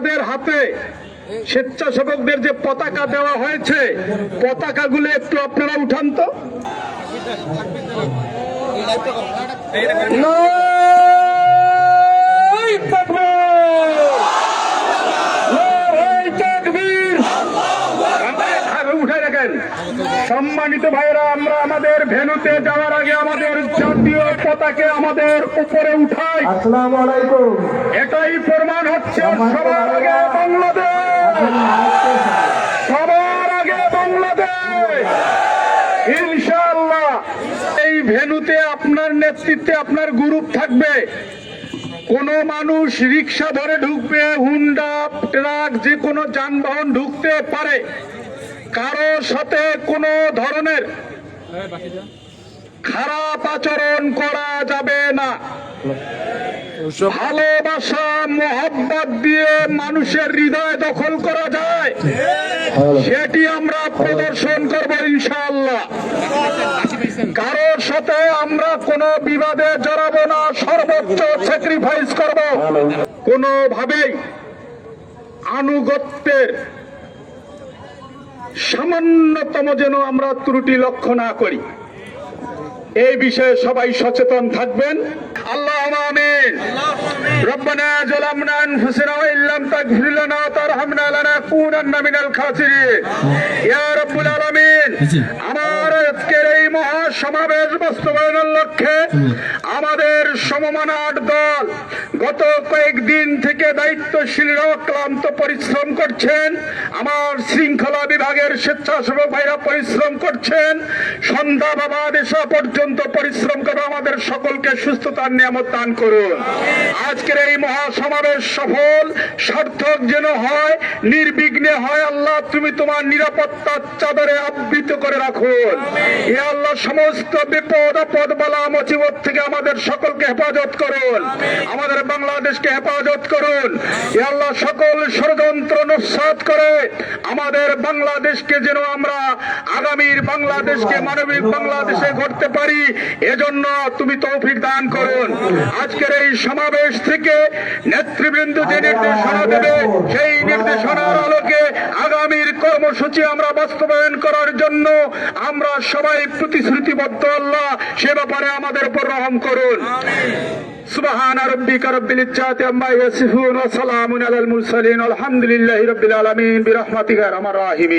আপনাদের হাতে স্বেচ্ছাসেবকদের যে পতাকা দেওয়া হয়েছে, পতাকাগুলো একটু আপনারা উঠান তো। উঠে রাখেন। সম্মানিত ভাইরা, আমরা আমাদের ভেন্যুতে যাওয়ার আগে আমাদের জাতীয় পতাকা আমাদের উপরে উঠাই। আসসালামু আলাইকুম। এটাই প্রমাণ হচ্ছে সবার আগে বাংলাদেশ, সবার আগে বাংলাদেশ ইনশাআল্লাহ। এই ভেন্যুতে আপনার নেতৃত্বে আপনার গ্রুপ থাকবে। কোন মানুষ রিক্সা ধরে ঢুকবে, হুন্ডা, ট্রাক, যে কোনো যানবাহন ঢুকতে পারে। কারো সাথে কোনো ধরনের খারাপ আচরণ করা যাবে না। ভালোবাসা মোহাব্বত দিয়ে মানুষের হৃদয় দখল করা যায়, সেটি আমরা প্রদর্শন করব ইনশাআল্লাহ। কারোর সাথে আমরা কোনো বিবাদে জড়াবো না, সর্বোচ্চ স্যাক্রিফাইস করব। কোনোভাবেই আনুগত্যের সামান্যতম যেন আমরা ত্রুটি লক্ষ্য না করি, এই বিষয়ে সবাই সচেতন থাকবেন। আল্লাহুম্মা আমিন। রব্বানা যালামনা আনফুসানা ওয়া ইল্লাম তাগফির লানা ওয়া তারহামনা লানাকুনান্না মিনাল খাসিরিন। ইয়া রাব্বুল আলামিন, আমার আজকের এই মহা সমাবেশ বাস্তবায়নের লক্ষ্যে আমাদের সমমনাট দল গত কয়েকদিন থেকে দায়িত্বশীলরা ক্লান্ত পরিশ্রম করছেন। আমার শৃঙ্খলা বিভাগের স্বেচ্ছাসেবক ভাইরা পরিশ্রম করছেন। সন্ধ্যা বাবা দেশা পর্যন্ত পরিশ্রম করে আমাদের সকলকে সুস্থতার নিয়ামত দান করুন। আজকের এই মহা সমাবেশ সফল সার্থক যেন হয়, নির্বিঘ্নে হয়। আল্লাহ, তুমি তোমার নিরাপত্তার চাদরে আবৃত করে রাখুন। ইয়া আল্লাহ, সমস্ত বিপদ আপদ বালা মুসিবত থেকে আমাদের সকলকে হেফাজত করুন, আমাদের বাংলাদেশকে হেফাজত করুন। ইয়া আল্লাহ, সকল ষড়যন্ত্র নস্যাৎ করে আমাদের বাংলাদেশকে যেন আমরা আগামীর বাংলাদেশকে মানবিক বাংলাদেশে গড়তে পারি, এজন্য তুমি তৌফিক দান করুন। আজকের এই সমাবেশ থেকে নেতৃবৃন্দ যে নির্দেশনা দেবে, সেই নির্দেশনার আলোকে আগামীর কর্মসূচি আমরা বাস্তবায়ন করার জন্য আমরা সবাই প্রতিশ্রুতিবদ্ধ। আল্লাহ, সে ব্যাপারে আমাদের উপর রহম করুন। সুবহানা রাব্বিকা রাব্বিল ইজ্জাতি আম্মা ইয়াসিফুন ওয়া সালামুন আলাল মুরসালিন আলহামদুলিল্লাহি রাব্বিল আলামিন বিরহমাতিকা ইয়া আরহামার রাহিমিন।